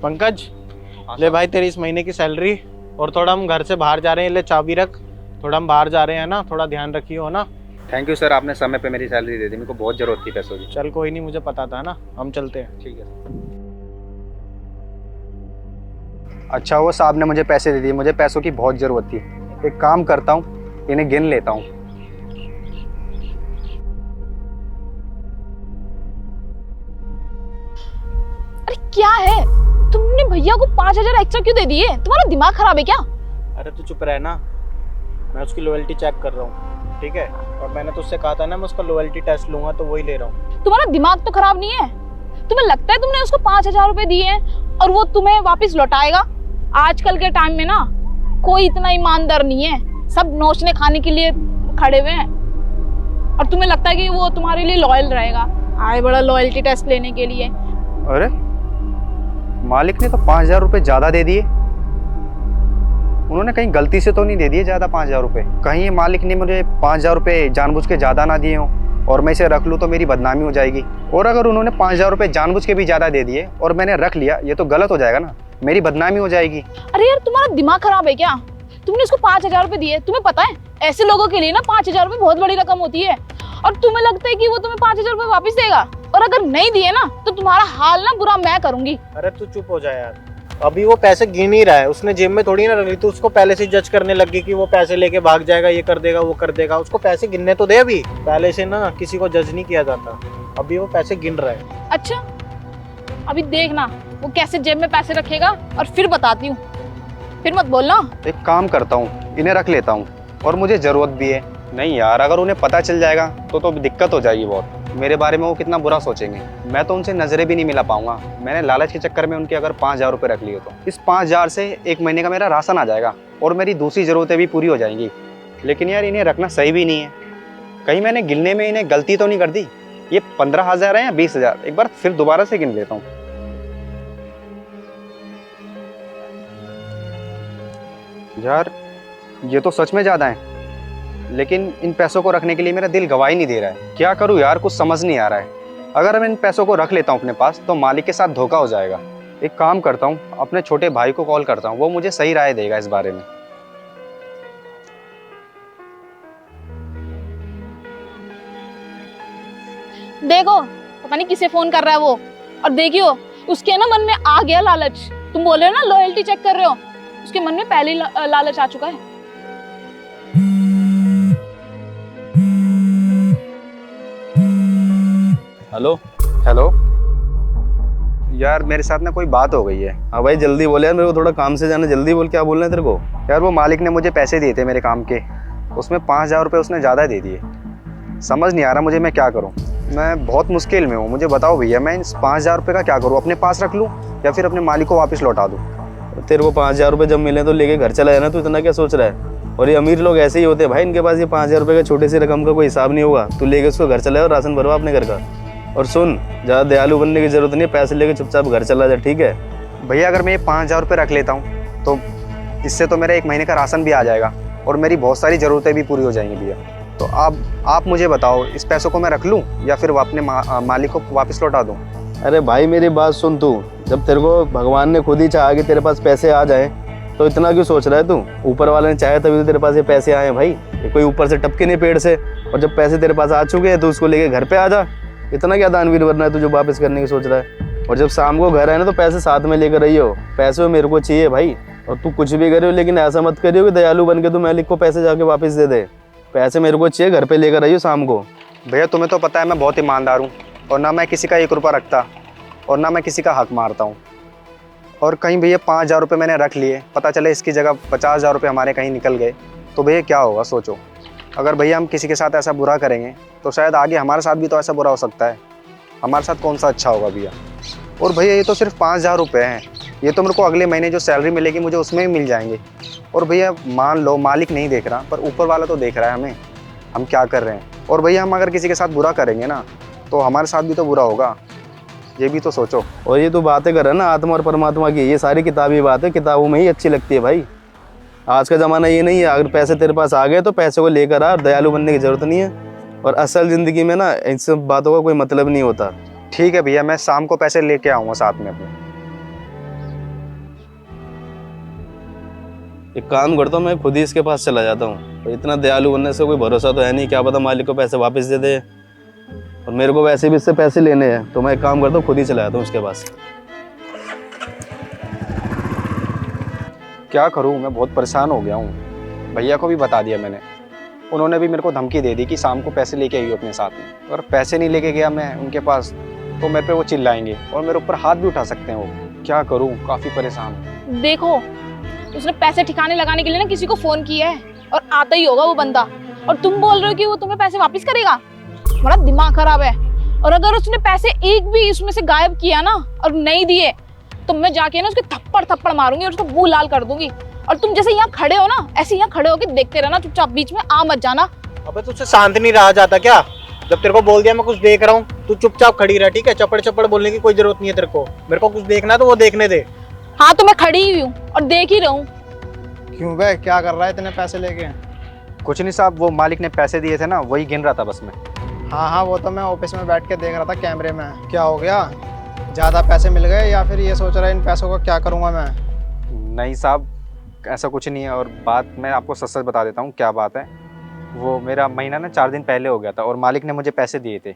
पंकज, ले भाई तेरी इस महीने की सैलरी, और थोड़ा हम घर से बाहर जा रहे हैं, ले चाबी रख। थोड़ा हम बाहर जा रहे हैं ना, थोड़ा ध्यान रखियो ना। थैंक यू सर, आपने समय पे मेरी सैलरी दे दी, मेरे को बहुत जरूरत थी पैसों की। चल कोई नहीं, मुझे पता था ना, हम चलते हैं। ठीक है। अच्छा वो साहब ने मुझे पैसे दे दिए, मुझे पैसों की बहुत ज़रूरत थी। एक काम करता हूँ, इन्हें गिन लेता हूँ। अरे क्या है, तुमने भैया को 5,000 एक्स्ट्रा क्यों दे दिए? तुम्हारा दिमाग खराब है क्या? अरे तू चुप रह ना, मैं उसकी लॉयल्टी चेक कर रहा हूँ, ठीक है? और मैंने तुझसे कहा था ना मैं उसका लॉयल्टी टेस्ट लूंगा, तो वही ले रहा हूँ। तुम्हारा दिमाग तो खराब नहीं है? तुम्हें लगता है तुमने उसको 5,000 रुपए दिए हैं और वो तुम्हें वापस लौटाएगा? आजकल के टाइम में ना कोई इतना ईमानदार नहीं है, सब नोचने खाने के लिए खड़े हुए हैं। और तुम्हें लगता है कि वो तुम्हारे लिए लॉयल रहेगा? आए बड़ा लॉयल्टी टेस्ट लेने के लिए। अरे मालिक ने तो 5,000 रुपये ज़्यादा दे दिए। उन्होंने कहीं गलती से तो नहीं दे दिए ज़्यादा 5,000 रुपये? कहीं ये मालिक ने मुझे 5,000 रुपये जानबूझ के ज़्यादा ना दिए हों और मैं इसे रख लूँ तो मेरी बदनामी हो जाएगी। और अगर उन्होंने 5,000 रुपये जानबूझ के भी ज़्यादा दे दिए और मैंने रख लिया, ये तो गलत हो जाएगा ना, मेरी बदनामी हो जाएगी। अरे यार तुम्हारा दिमाग खराब है क्या? तुमने उसको 5,000 रुपए दिए, तुम्हें पता है ऐसे लोगों के लिए ना 5,000 रुपए बहुत बड़ी रकम होती है। और तुम्हें लगता है कि वो तुम्हें 5,000 रुपए वापस देगा? और अगर नहीं दिए ना तो तुम्हारा हाल ना बुरा मैं करूंगी। अरे तू चुप हो जा यार, अभी वो पैसे गिन ही रहा है, उसने जेब में थोड़ी ना रख ली। तो उसको पहले से जज करने लग गई कि वो पैसे लेके भाग जाएगा, ये कर देगा, वो कर देगा। उसको पैसे गिनने तो दे, अभी पहले से ना किसी को जज नहीं किया जाता, अभी वो पैसे गिन रहा है। अच्छा अभी देखना वो कैसे जेब में पैसे रखेगा और फिर बताती हूँ, फिर मत बोलना। एक काम करता हूँ, इन्हें रख लेता हूँ, और मुझे ज़रूरत भी है। नहीं यार, अगर उन्हें पता चल जाएगा तो दिक्कत हो जाएगी बहुत। मेरे बारे में वो कितना बुरा सोचेंगे, मैं तो उनसे नज़रें भी नहीं मिला पाऊंगा। मैंने लालच के चक्कर में उनके अगर 5,000 रुपये रख लिए तो इस 5,000 से एक महीने का मेरा राशन आ जाएगा और मेरी दूसरी ज़रूरतें भी पूरी हो जाएंगी। लेकिन यार इन्हें रखना सही भी नहीं है, कहीं मैंने गिनने में इन्हें गलती तो नहीं कर दी। ये 15,000 है या 20,000, एक बार फिर दोबारा से गिन लेता हूँ। यार ये तो सच में ज़्यादा है, लेकिन इन पैसों को रखने के लिए मेरा दिल गवाही नहीं दे रहा है। क्या करूं यार, कुछ समझ नहीं आ रहा है। अगर मैं इन पैसों को रख लेता हूं अपने पास तो मालिक के साथ धोखा हो जाएगा। एक काम करता हूं, अपने छोटे भाई को कॉल करता हूं, वो मुझे सही राय देगा इस बारे में। देखो पता नहीं किसे फोन कर रहा है वो, और देखियो उसके ना मन में आ गया लालच। तुम बोल रहे हो ना लॉयल्टी चेक कर रहे हो, उसके मन में पहले ही लालच आ चुका है। हेलो हेलो यार, मेरे साथ ना कोई बात हो गई है। हाँ भाई जल्दी बोल यार, मेरे को थोड़ा काम से जाना, जल्दी बोल। क्या बोलना है तेरे को? यार वो मालिक ने मुझे पैसे दिए थे मेरे काम के, उसमें 5,000 रुपये उसने ज़्यादा दे दिए। समझ नहीं आ रहा मुझे मैं क्या करूँ, मैं बहुत मुश्किल में हूँ। मुझे बताओ भैया, मैं इन 5,000 रुपये का क्या करूँ? अपने पास रख लूँ या फिर अपने मालिक को वापस लौटा दूँ? तेरे को 5,000 रुपये जब मिले तो लेके घर चला जाना, तू इतना क्या सोच रहा है? और ये अमीर लोग ऐसे ही होते हैं भाई, इनके पास ये 5,000 रुपये का छोटे से रकम का कोई हिसाब नहीं होगा। तू लेके उसको घर चला जा और राशन भरवा अपने घर का। और सुन, ज़्यादा दयालु बनने की जरूरत नहीं है, पैसे लेके चुपचाप घर चला जा, ठीक है? भैया अगर मैं ये 5,000 रुपये रख लेता हूँ तो इससे तो मेरा एक महीने का राशन भी आ जाएगा और मेरी बहुत सारी ज़रूरतें भी पूरी हो जाएंगी भैया। तो आप मुझे बताओ, इस पैसों को मैं रख लूँ या फिर अपने मालिक को वापस लौटा दूँ? अरे भाई मेरी बात सुन, तू जब तेरे को भगवान ने खुद ही चाहा कि तेरे पास पैसे आ जाए तो इतना क्यों सोच रहा है तू? ऊपर वाले ने चाहे तभी तो तेरे पास ये पैसे आए भाई, ये कोई ऊपर से टपके नहीं पेड़ से। और जब पैसे तेरे पास आ चुके हैं तो उसको लेके घर पे आ जा। इतना क्या दानवीर बनना है तू जो वापस करने की सोच रहा है? और जब शाम को घर आए ना तो पैसे साथ में लेकर रहियो, पैसे मेरे को चाहिए भाई। और तू कुछ भी करियो लेकिन ऐसा मत करियो कि दयालु बन के तू मालिक को पैसे जाके वापस दे दे। पैसे मेरे को चाहिए, घर पे लेकर आइयो शाम को। भैया तुम्हें तो पता है मैं बहुत ईमानदार हूँ और ना मैं किसी का 1 रुपया रखता और ना मैं किसी का हक मारता हूँ। और कहीं भैया 5,000 रुपये मैंने रख लिए, पता चले इसकी जगह 50,000 रुपये हमारे कहीं निकल गए तो भैया क्या होगा? सोचो, अगर भैया हम किसी के साथ ऐसा बुरा करेंगे तो शायद आगे हमारे साथ भी तो ऐसा बुरा हो सकता है। हमारे साथ कौन सा अच्छा होगा भैया? और भैया ये तो सिर्फ 5,000 रुपये हैं, ये तो मेरे को अगले महीने जो सैलरी मिलेगी मुझे उसमें भी मिल जाएंगे। और भैया मान लो मालिक नहीं देख रहा पर ऊपर वाला तो देख रहा है हमें, हम क्या कर रहे हैं। और भैया हम अगर किसी के साथ बुरा करेंगे ना तो हमारे साथ भी तो बुरा होगा, ये भी तो सोचो। और ये तो बातें कर रहा है ना आत्मा और परमात्मा की, ये सारी किताबी बातें किताबों में ही अच्छी लगती है भाई। आज का ज़माना ये नहीं है, अगर पैसे तेरे पास आ गए तो पैसे को लेकर आ, दयालु बनने की ज़रूरत नहीं है। और असल ज़िंदगी में ना इन सब बातों का कोई मतलब नहीं होता। ठीक है भैया, मैं शाम को पैसे लेके आऊँगा साथ में अपने। एक काम करता हूँ, मैं खुद ही इसके पास चला जाता हूँ। और इतना दयालु बनने से कोई भरोसा तो है नहीं, क्या पता मालिक को पैसे वापस दे दे। और मेरे को वैसे भी इससे पैसे लेने हैं, तो मैं एक काम करता हूँ, खुद ही चला जाता हूँ उसके पास। क्या करूँ, मैं बहुत परेशान हो गया हूँ। भैया को भी बता दिया मैंने, उन्होंने भी मेरे को धमकी दे दी कि शाम को पैसे लेके आइए अपने साथ में। अगर पैसे नहीं लेके गया मैं उनके पास तो मेरे पे वो चिल्लाएंगे और मेरे ऊपर हाथ भी उठा सकते हैं वो। क्या करूँ, काफ़ी परेशान हूँ। देखो, उसने पैसे ठिकाने लगाने के लिए ना किसी को फोन किया है और आता ही होगा वो बंदा, और तुम बोल रहे हो कि वो तुम्हें पैसे वापस करेगा। बड़ा दिमाग खराब है। और अगर उसने पैसे एक भी इसमें से गायब किया ना और नहीं दिए, तो मैं जाके ना उसके थप्पड़ थप्पड़ मारूंगी और उसको मुंह लाल कर दूंगी। और तुम जैसे यहाँ खड़े हो ना, ऐसे यहाँ खड़े होके देखते रहना, चुपचाप, बीच में आ मत जाना। अबे तुझसे शांत नहीं रहा जाता क्या? जब तेरे को बोल दिया मैं कुछ देख रहा हूँ, तू चुपचाप खड़ी रह, ठीक है? चपड़ चपड़ बोलने की कोई जरूरत नहीं है तेरे को। मेरे को कुछ देखना है तो वो देखने दे। हाँ, तो मैं खड़ी ही हूँ और देख ही रहूँ। क्यों बे, क्या कर रहा है इतने पैसे लेके? कुछ नहीं साहब, वो मालिक ने पैसे दिए थे ना, वही गिन रहा था बस मैं। हाँ हाँ, वो तो मैं ऑफिस में बैठ के देख रहा था कैमरे में। क्या हो गया, ज़्यादा पैसे मिल गए या फिर ये सोच रहा है इन पैसों को क्या करूँगा मैं? नहीं साहब, ऐसा कुछ नहीं है। और बात मैं आपको सच सच बता देता हूँ क्या बात है। वो मेरा महीना ना 4 दिन पहले हो गया था और मालिक ने मुझे पैसे दिए थे।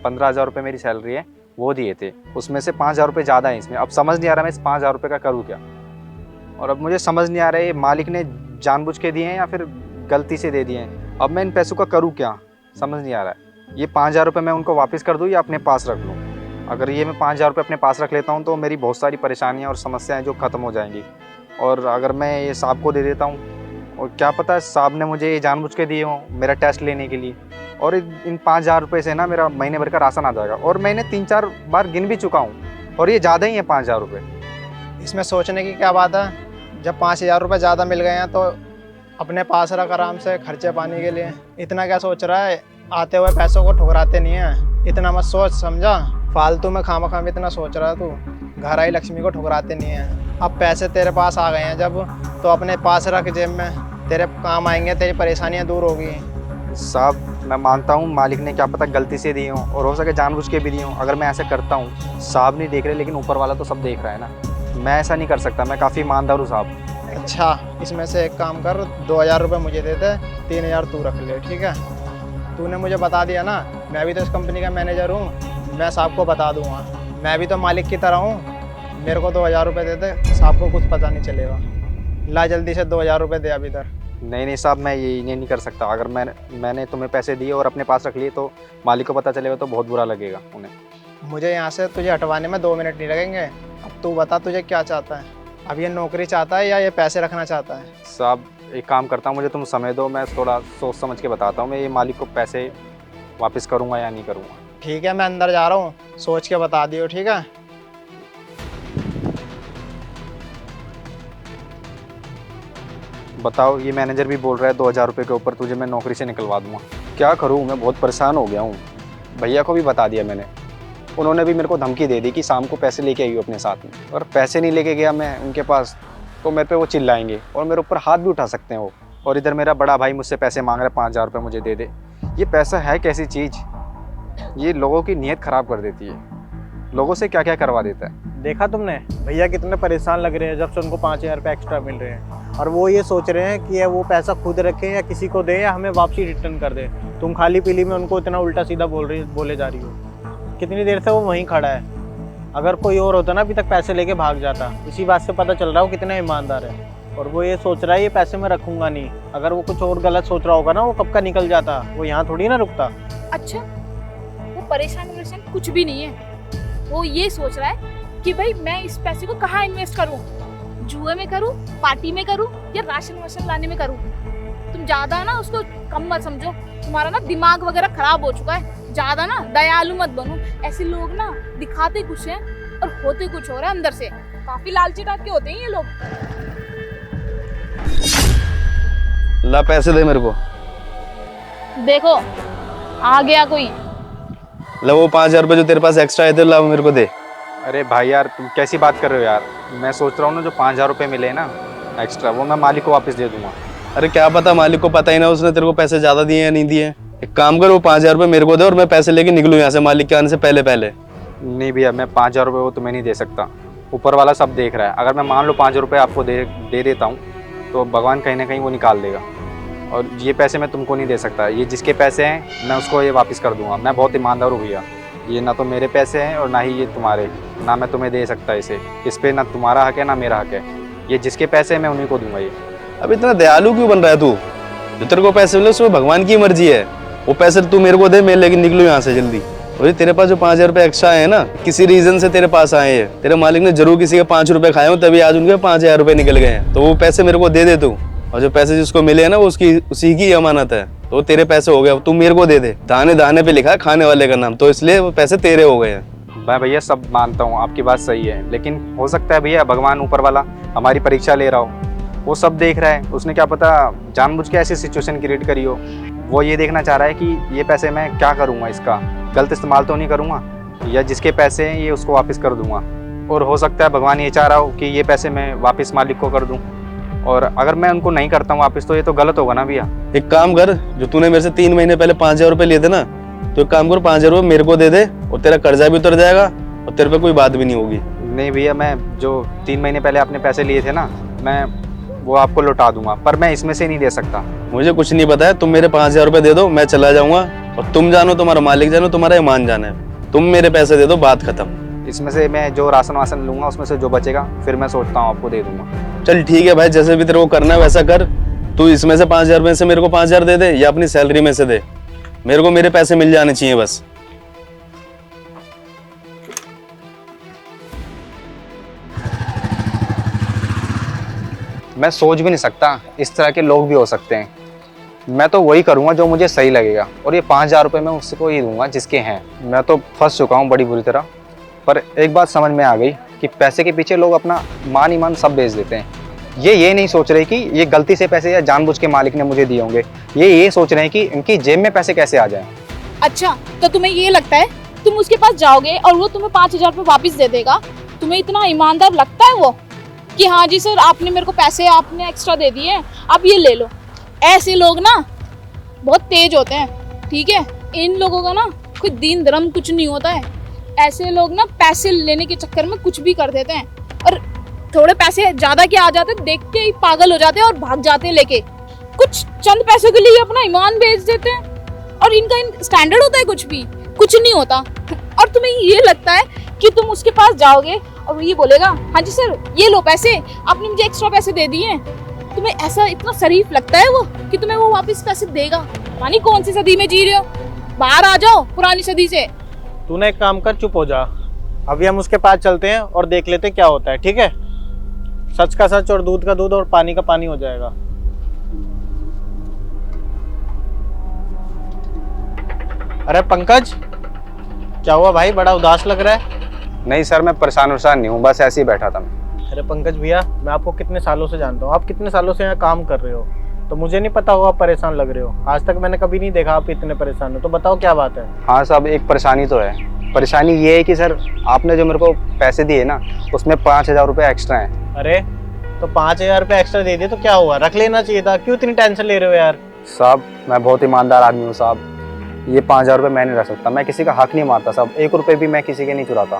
15,000 रुपये मेरी सैलरी है, वो दिए थे। उसमें से 5,000 रुपये ज़्यादा है इसमें। अब समझ नहीं आ रहा मैं इस 5,000 रुपये का करूँ क्या। और अब मुझे समझ नहीं आ रहा है ये मालिक ने जानबूझ के दिए हैं या फिर गलती से दे दिए हैं। अब मैं इन पैसों का करूँ क्या, समझ नहीं आ रहा है। ये 5,000 रुपये मैं उनको वापस कर दूँ या अपने पास रख लूँ? अगर ये मैं 5,000 रुपये अपने पास रख लेता हूँ तो मेरी बहुत सारी परेशानियाँ और समस्याएँ जो ख़त्म हो जाएंगी। और अगर मैं ये साहब को दे देता हूँ, और क्या पता साहब ने मुझे ये जानबूझ के दिए हों मेरा टेस्ट लेने के लिए, और इन 5,000 रुपये से ना मेरा महीने भर का राशन आ जाएगा। और मैंने 3-4 बार गिन भी चुका हूँ और ये ज़्यादा ही है 5,000 रुपये। इसमें सोचने की क्या बात है? जब 5,000 रुपये ज़्यादा मिल गए हैं तो अपने पास रख आराम से खर्चे पानी के लिए। इतना क्या सोच रहा है? आते हुए पैसों को ठुकराते नहीं है, इतना मत सोच, समझा? फालतू में खामखा इतना सोच रहा है तू। घर आई लक्ष्मी को ठुकराते नहीं है। अब पैसे तेरे पास आ गए हैं जब, तो अपने पास रख जेब में, तेरे काम आएंगे, तेरी परेशानियां दूर होगी। साहब मैं मानता हूँ मालिक ने क्या पता गलती से दिए हों और हो सके जानबूझ के भी दिए हों। अगर मैं ऐसे करता हूँ, साहब नहीं देख रहे लेकिन ऊपर वाला तो सब देख रहा है ना। मैं ऐसा नहीं कर सकता, मैं काफ़ी ईमानदार हूँ साहब। अच्छा, इसमें से एक काम कर, 2,000 रुपये मुझे दे दे, 3,000 तू रख ले, ठीक है? तूने मुझे बता दिया ना, मैं भी तो इस कंपनी का मैनेजर हूँ, मैं साहब को बता दूंगा। मैं भी तो मालिक की तरह हूँ। मेरे को 2,000 रुपये दे दे, साहब को कुछ पता नहीं चलेगा। ला जल्दी से 2,000 रुपये दे अभी इधर। नहीं साहब, मैं ये नहीं कर सकता। अगर मैंने तुम्हें पैसे दिए और अपने पास रख लिए तो मालिक को पता चलेगा तो बहुत बुरा लगेगा उन्हें। मुझे यहाँ से तुझे हटवाने में 2 मिनट नहीं लगेंगे। अब तू बता तुझे क्या चाहता है? अब ये नौकरी चाहता है या ये पैसे रखना चाहता है? साहब एक काम करता हूँ, मुझे तुम समय दो, मैं थोड़ा सोच समझ के बताता हूँ मैं ये मालिक को पैसे वापस करूँगा या नहीं करूँगा। ठीक है, मैं अंदर जा रहा हूँ, सोच के बता दियो, ठीक है? बताओ, ये मैनेजर भी बोल रहा है 2,000 रुपये के ऊपर तुझे मैं नौकरी से निकलवा दूँगा। क्या करूँ, मैं बहुत परेशान हो गया हूँ। भैया को भी बता दिया मैंने, उन्होंने भी मेरे को धमकी दे दी कि शाम को पैसे लेके आइए अपने साथ में। और पैसे नहीं लेके गया मैं उनके पास तो मेरे पे वो चिल्लाएंगे और मेरे ऊपर हाथ भी उठा सकते हैं वो। और इधर मेरा बड़ा भाई मुझसे पैसे मांग रहा है, 5,000 रुपये मुझे दे दे। ये पैसा है कैसी चीज़, ये लोगों की नीयत ख़राब कर देती है, लोगों से क्या क्या करवा देता है। देखा तुमने भैया कितने परेशान लग रहे हैं जब से उनको 5,000 रुपये एक्स्ट्रा मिल रहे हैं, और वो ये सोच रहे हैं कि ये वो पैसा खुद रखें या किसी को दे या हमें वापसी रिटर्न कर दे। तुम खाली पीली में उनको इतना उल्टा सीधा बोले जा रही हो। कितनी देर से वो वहीं खड़ा है, अगर कोई और होता ना अभी तक पैसे लेके भाग जाता। इसी बात से पता चल रहा है वो कितना ईमानदार है। और वो ये सोच रहा है ये पैसे मैं रखूंगा नहीं, अगर वो कुछ और गलत सोच रहा होगा ना वो कब का निकल जाता, वो यहाँ थोड़ी ना रुकता। अच्छा, वो परेशान कुछ भी नहीं है। वो ये सोच रहा है कि भाई मैं इस पैसे को कहाँ इन्वेस्ट करूँ, जुए में करूँ, पार्टी में करूँ या राशन वाशन लाने में करूँ। तुम ज्यादा ना उसको कम मत समझो, तुम्हारा ना दिमाग वगैरह खराब हो चुका है। ज्यादा ना दयालु मत बनो। ऐसे लोग ना दिखाते कुछ हैं और होते कुछ हो रहा है अंदर से। काफी लालची टाइप के होते हैं ये लोग। ला पैसे दे मेरे को। देखो आ गया कोई। ला वो 5,000 रुपये जो तेरे पास एक्स्ट्रा आए थे, ला वो मेरे को दे। अरे भाई यार, तुम कैसी बात कर रहे हो यार। मैं सोच रहा हूँ ना जो 5,000 रुपये मिले हैं ना एक्स्ट्रा, वो मैं मालिक को वापस दे दूंगा। अरे क्या पता, मालिक को पता ही ना उसने तेरे को पैसे ज़्यादा दिए या नहीं दिए। एक काम कर, वो 5,000 रुपये मेरे को दे और मैं पैसे लेके निकलूँ यहाँ से मालिक के आने से पहले पहले। नहीं भैया, मैं 5,000 रुपये वो तुम्हें नहीं दे सकता, ऊपर वाला सब देख रहा है। अगर मैं मान लो 5,000 रुपये आपको दे देता हूँ तो भगवान कहीं ना कहीं वो निकाल देगा। और ये पैसे मैं तुमको नहीं दे सकता, ये जिसके पैसे हैं मैं उसको ये वापस कर दूंगा। मैं बहुत ईमानदार हूँ भैया, ये ना तो मेरे पैसे हैं और ना ही ये तुम्हारे, ना मैं तुम्हें दे सकता इसे। इस पर ना तुम्हारा हक है ना मेरा हक है, ये जिसके पैसे हैं मैं उन्हीं को दूंगा ये। अब इतना दयालु क्यों बन रहा है तू? जो तेरे को पैसे मिले उसमें भगवान की मर्जी है। वो पैसे तू मेरे को दे, मैं लेकिन निकलूँ यहाँ से जल्दी। और तेरे पास जो 5,000 रुपये एक्स्ट्रा है ना, किसी रीजन से तेरे पास आए हैं, तेरे मालिक ने जरूर किसी के 5 रुपये खाए हो तभी आज उनके 5,000 रुपये निकल गए हैं। तो वो पैसे मेरे को दे दे तू, और जो पैसे जिसको मिले हैं ना वो उसी की अमानत है। तो वो तेरे पैसे हो गए, तू मेरे को दे दे। दाने दाने पे लिखा है खाने वाले का नाम, तो इसलिए वो पैसे तेरे हो गए हैं। मैं भैया सब मानता हूँ, आपकी बात सही है, लेकिन हो सकता है भैया भगवान ऊपर वाला हमारी परीक्षा ले रहा हो, वो सब देख रहा है। उसने क्या पता जानबूझ के ऐसी सिचुएशन क्रिएट करी हो। वो ये देखना चाह रहा है कि ये पैसे मैं क्या करूँगा, इसका गलत इस्तेमाल तो नहीं करूँगा, या जिसके पैसे हैं ये उसको वापस कर दूँगा। और हो सकता है भगवान ये चाह रहा हो कि ये पैसे मैं वापस मालिक को कर दूँ, और अगर मैं उनको नहीं करता हूँ वापस तो ये तो गलत होगा ना भैया। एक काम कर, जो तूने मेरे से 3 महीने पहले 5,000 रुपये लिए थे ना, तो एक काम कर 5,000 रुपये मेरे को दे दे, और तेरा कर्जा भी उतर जाएगा और तेरे पे कोई बात भी नहीं होगी। नहीं भैया, मैं जो 3 महीने पहले आपने पैसे लिए थे ना, मैं वो आपको लौटा दूंगा, पर मैं इसमें से नहीं दे सकता। मुझे कुछ नहीं पता है, तुम मेरे 5,000 रुपये दे दो, मैं चला जाऊंगा। और तुम जानो, तुम्हारा मालिक जानो, तुम्हारा ईमान जाना है। तुम मेरे पैसे दे दो, बात खत्म। इसमें से मैं जो राशन वासन लूंगा उसमें से जो बचेगा फिर मैं सोचता हूँ आपको दे दूंगा। चल ठीक है भाई, जैसे भी तेरे को करना है वैसा कर। तू इसमें से 5,000 में से मेरे को 5,000 दे दे, या अपनी सैलरी में से दे। मेरे को मेरे पैसे मिल जाने चाहिए बस। मैं सोच भी नहीं सकता इस तरह के लोग भी हो सकते हैं। मैं तो वही करूँगा जो मुझे सही लगेगा, और ये 5,000 रुपये मैं उसको ही दूंगा जिसके हैं। मैं तो फंस चुका हूँ बड़ी बुरी तरह। पर एक बात समझ में आ गई कि पैसे के पीछे लोग अपना मान ईमान सब बेच देते हैं। ये नहीं सोच रहे कि ये गलती से पैसे या जानबूझ के मालिक ने मुझे दिए होंगे, ये सोच रहे हैं कि इनकी जेब में पैसे कैसे आ जाएं। अच्छा, तो तुम्हें ये लगता है तुम उसके पास जाओगे और वो तुम्हें 5,000 रुपये वापिस दे देगा? तुम्हें इतना ईमानदार लगता है वो कि हाँ जी सर, आपने मेरे को पैसे आपने एक्स्ट्रा दे दिए, आप ये ले लो? ऐसे लोग ना बहुत तेज होते हैं, ठीक है? इन लोगों का ना कोई दीन धर्म कुछ नहीं होता है। ऐसे लोग ना पैसे लेने के चक्कर में कुछ भी कर देते हैं, और थोड़े पैसे ज्यादा के आ जाते हैं, देख के ही पागल हो जाते हैं और भाग जाते हैं लेके। कुछ चंद पैसों के लिए अपना ईमान बेच देते हैं, और इनका स्टैंडर्ड होता है कुछ नहीं होता। और तुम्हें ये लगता है कि तुम उसके पास जाओगे और वो ये बोलेगा हाँ जी सर ये लो पैसे, आपने मुझे एक्स्ट्रा पैसे दे दिए। तुम्हें ऐसा इतना शरीफ लगता है वो कि तुम्हें वो वापस पैसे देगा? मानी कौन सी सदी में जी रहे हो? बाहर आ जाओ पुरानी सदी से। तूने एक काम कर, चुप हो जा। अभी हम उसके पास चलते हैं और देख लेते हैं क्या होता है, ठीक है? सच का सच और दूध का दूध और पानी का पानी हो जाएगा। अरे पंकज, क्या हुआ भाई, बड़ा उदास लग रहा है? नहीं सर, मैं परेशान नहीं हूँ, बस ऐसे ही बैठा था मैं। अरे पंकज भैया, मैं आपको कितने सालों से जानता हूँ, आप कितने सालों से यहाँ काम कर रहे हो, तो मुझे नहीं पता हो आप परेशान लग रहे हो। आज तक मैंने कभी नहीं देखा आप इतने परेशान हो, तो बताओ क्या बात है? हाँ साहब, एक परेशानी तो है। परेशानी ये है कि सर आपने जो मेरे को पैसे दिए ना, उसमें 5,000 रुपये एक्स्ट्रा हैं। अरे तो 5,000 रुपये एक्स्ट्रा दे दिए तो क्या हुआ, रख लेना चाहिए था, क्यों इतनी टेंशन ले रहे हो यार? साहब मैं बहुत ईमानदार आदमी हूँ साहब, ये 5,000 रुपये मैं नहीं रख सकता। मैं किसी का हक नहीं मारता साहब, 1 रुपये भी मैं किसी के नहीं चुराता।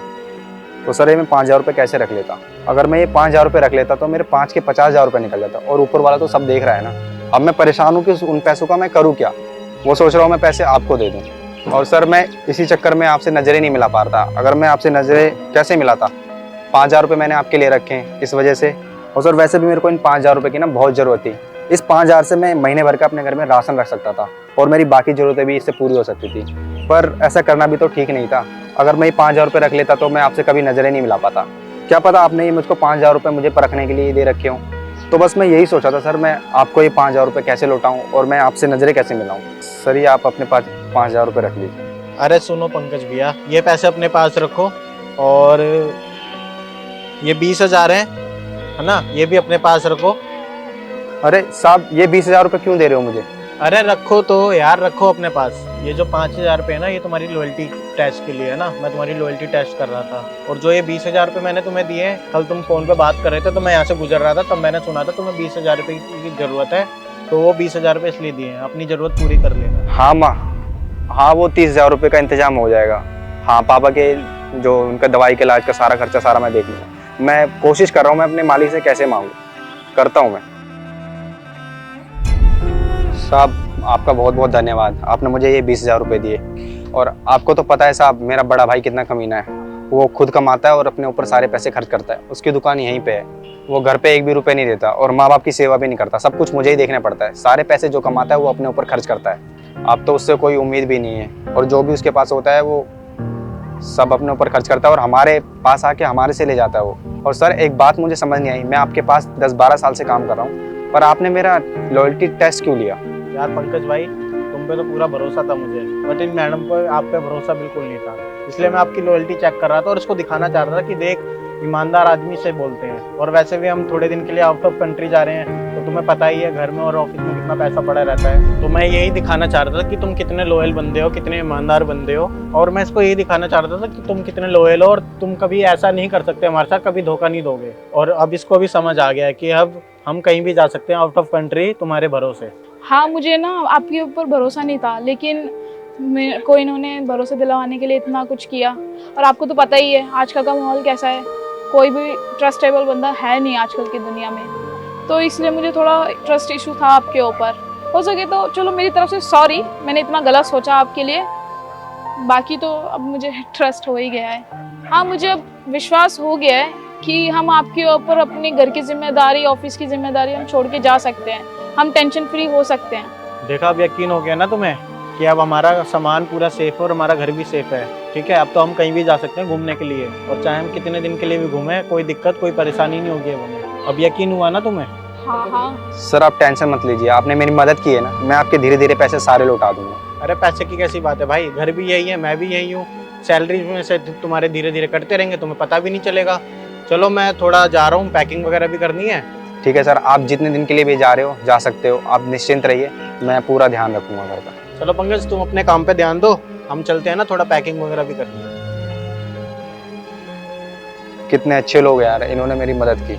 तो सर ये मैं 5,000 रुपये कैसे रख लेता? अगर मैं ये 5,000 रुपये रख लेता तो मेरे 5 के 50,000 रुपये निकल जाता, और ऊपर वाला तो सब देख रहा है ना। अब मैं परेशान हूँ कि उन पैसों का मैं करूँ क्या। वो सोच रहा हूँ मैं पैसे आपको दे दूँ, और सर मैं इसी चक्कर में आपसे नज़रें नहीं मिला पा रहा था। अगर मैं आपसे नज़रें कैसे मिलाता? 5,000 रुपये मैंने आपके लिए रखे हैं इस वजह से। और सर वैसे भी मेरे को इन 5,000 रुपये की ना बहुत ज़रूरत थी। इस 5,000 से मैं महीने भर का अपने घर में राशन रख सकता था, और मेरी बाकी ज़रूरतें भी इससे पूरी हो सकती थी। पर ऐसा करना भी तो ठीक नहीं था। अगर मैं ये 5,000 रुपये रख लेता तो मैं आपसे कभी नज़रें नहीं मिला पाता। क्या पता आपने ये मुझको 5,000 रुपये मुझे परखने के लिए दे रखे हों। तो बस मैं यही सोचा था सर, मैं आपको ये 5,000 रुपये कैसे लौटाऊँ और मैं आपसे नज़रें कैसे मिलाऊँ। सर ये आप अपने पास 5,000 रुपये रख लीजिए। अरे सुनो पंकज भैया, ये पैसे अपने पास रखो, और ये 20,000 है ना, ये भी अपने पास रखो। अरे साहब ये 20,000 रुपये क्यों दे रहे हो मुझे? अरे रखो तो यार, रखो अपने पास। ये जो 5,000 रुपये है ना, ये तुम्हारी लॉयल्टी टेस्ट के लिए है ना, मैं तुम्हारी लॉयल्टी टेस्ट कर रहा था। और जो ये 20,000 रुपये मैंने तुम्हें दिए, कल तुम फ़ोन पे बात कर रहे थे तो मैं यहाँ से गुजर रहा था, तब मैंने सुना था तुम्हें 20,000 रुपये की ज़रूरत है, तो वो 20,000 रुपये इसलिए दिए हैं, अपनी ज़रूरत पूरी कर लेना। हाँ माँ, हाँ वो 30,000 रुपये का इंतजाम हो जाएगा। हाँ पापा के जो उनका दवाई के इलाज का सारा खर्चा सारा मैं देख लूँगा। मैं कोशिश कर रहा हूँ मैं अपने मालिक से कैसे मांगूँ, करता हूँ मैं। साहब आपका बहुत बहुत धन्यवाद, आपने मुझे ये 20,000 रुपये दिए। और आपको तो पता है साहब मेरा बड़ा भाई कितना कमीना है, वो खुद कमाता है और अपने ऊपर सारे पैसे खर्च करता है। उसकी दुकान यहीं पे है, वो घर पे एक भी रुपये नहीं देता और माँ बाप की सेवा भी नहीं करता, सब कुछ मुझे ही देखना पड़ता है। सारे पैसे जो कमाता है वो अपने ऊपर खर्च करता है। अब तो उससे कोई उम्मीद भी नहीं है और जो भी उसके पास होता है वो सब अपने ऊपर खर्च करता है और हमारे पास आके हमारे से ले जाता है वो। और सर एक बात मुझे समझ नहीं आई, मैं आपके पास 10-12 साल से काम कर रहा हूँ पर आपने मेरा लॉयल्टी टेस्ट क्यों लिया? यार पंकज भाई, तुम पे तो पूरा भरोसा था मुझे, बट इन मैडम पर आप पे भरोसा बिल्कुल नहीं था, इसलिए मैं आपकी लॉयल्टी चेक कर रहा था और इसको दिखाना चाह रहा था कि देख ईमानदार आदमी से बोलते हैं। और वैसे भी हम थोड़े दिन के लिए आउट ऑफ कंट्री जा रहे हैं, तो तुम्हें पता ही है घर में और ऑफिस में कितना पैसा पड़ा रहता है। तो मैं यही दिखाना चाह रहा था कि तुम कितने लॉयल बंदे हो, कितने ईमानदार बंदे हो। और मैं इसको यही दिखाना चाह रहा था कि तुम कितने लॉयल हो और तुम कभी ऐसा नहीं कर सकते हमारे साथ, कभी धोखा नहीं दोगे। और अब इसको भी समझ आ गया है कि अब हम कहीं भी जा सकते हैं आउट ऑफ कंट्री तुम्हारे भरोसे। हाँ, मुझे ना आपके ऊपर भरोसा नहीं था, लेकिन मेरे को इन्होंने भरोसा दिलवाने के लिए इतना कुछ किया। और आपको तो पता ही है आजकल का माहौल कैसा है, कोई भी ट्रस्टेबल बंदा है नहीं आजकल की दुनिया में, तो इसलिए मुझे थोड़ा ट्रस्ट इशू था आपके ऊपर। हो सके तो चलो मेरी तरफ से सॉरी, मैंने इतना गलत सोचा आपके लिए, बाकी तो अब मुझे ट्रस्ट हो ही गया है। हाँ, मुझे अब विश्वास हो गया है कि हम आपके ऊपर अपने घर की जिम्मेदारी, ऑफिस की जिम्मेदारी हम छोड़ के जा सकते हैं, हम टेंशन फ्री हो सकते हैं। देखा, अब यकीन हो गया ना तुम्हें कि अब हमारा सामान पूरा सेफ है और हमारा घर भी सेफ है। ठीक है, अब तो हम कहीं भी जा सकते हैं घूमने के लिए, और चाहे हम कितने दिन के लिए भी घूमें, कोई दिक्कत कोई परेशानी नहीं होगी हमें। अब यकीन हुआ ना तुम्हें? हाँ हाँ सर आप टेंशन मत लीजिए, आपने मेरी मदद की है ना, मैं आपके धीरे धीरे पैसे सारे लौटा दूंगा। अरे पैसे की कैसी बात है भाई, घर भी यही है, मैं भी यही हूँ, सैलरी में से तुम्हारे धीरे धीरे कटते रहेंगे, तुम्हें पता भी नहीं चलेगा। चलो मैं थोड़ा जा रहा हूँ, पैकिंग वगैरह भी करनी है। ठीक है सर, आप जितने दिन के लिए भी जा रहे हो जा सकते हो, आप निश्चिंत रहिए, मैं पूरा ध्यान रखूंगा घर का। चलो पंकज, तुम अपने काम पे ध्यान दो, हम चलते हैं ना, थोड़ा पैकिंग वगैरह भी करनी है। कितने अच्छे लोग यार, इन्होंने मेरी मदद की।